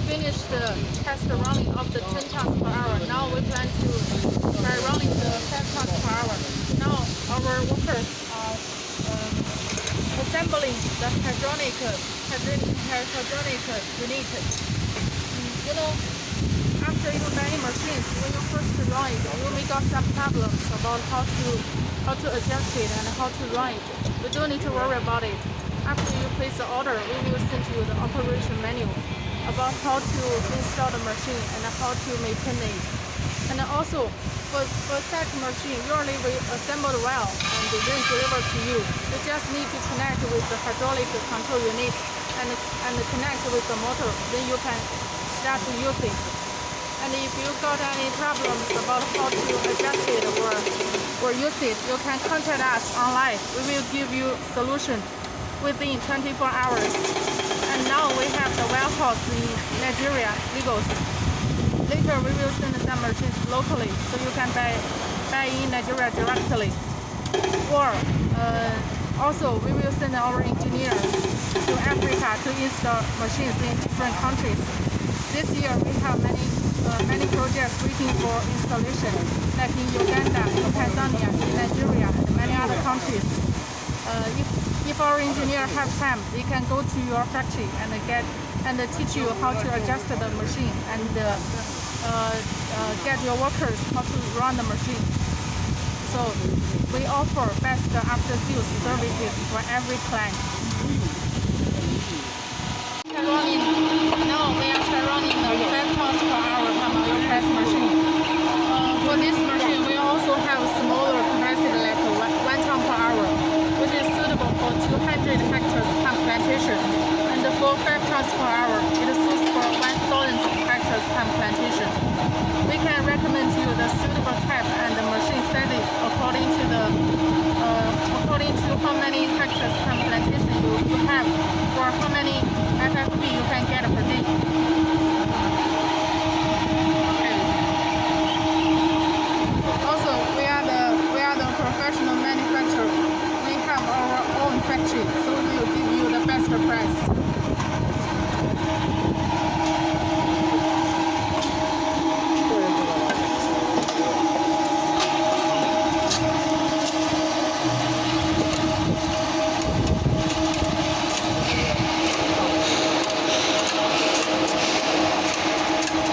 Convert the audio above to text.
finished the test running of the 10 tons per hour. Now we plan to try running the 5 tons per hour. Now our workers are assembling the hydraulic unit. You know, after you many machines, when you first run it, you may got some problems about how to adjust it and how to run it. You don't need to worry about it. After you place the order, we will send you the operation manual about how to install the machine and how to maintain it. And also, for such machine, usually we assemble well and then deliver to you. You just need to connect with the hydraulic control unit and connect with the motor. Then you can start to use it. And if you got any problems about how to adjust it or use it, you can contact us online. We will give you solution within 24 hours. And now we have the warehouse in Nigeria, Lagos. Later we will send some machines locally, so you can buy in Nigeria directly. Or also we will send our engineers to Africa to install machines in different countries. This year we have many projects waiting for installation, like in Uganda, in Tanzania, in Nigeria, and many other countries. If our engineer have time, they can go to your factory and teach you how to adjust the machine and get your workers how to run the machine. So we offer best after-sales services for every client. Now we are running the 5 tons per hour from press machine. For this machine, we also have smaller capacity like 1 ton per hour, which is suitable for 200 hectares palm plantation. And for 5 tons per hour, it suits for 1,000 hectares palm plantation. We can recommend you the suitable type and the machine sizes according to how many hectares palm plantation you have, or how many FFB you can get per day. Also, we are the professional manufacturer. We have our own factory, so we will give you the best price.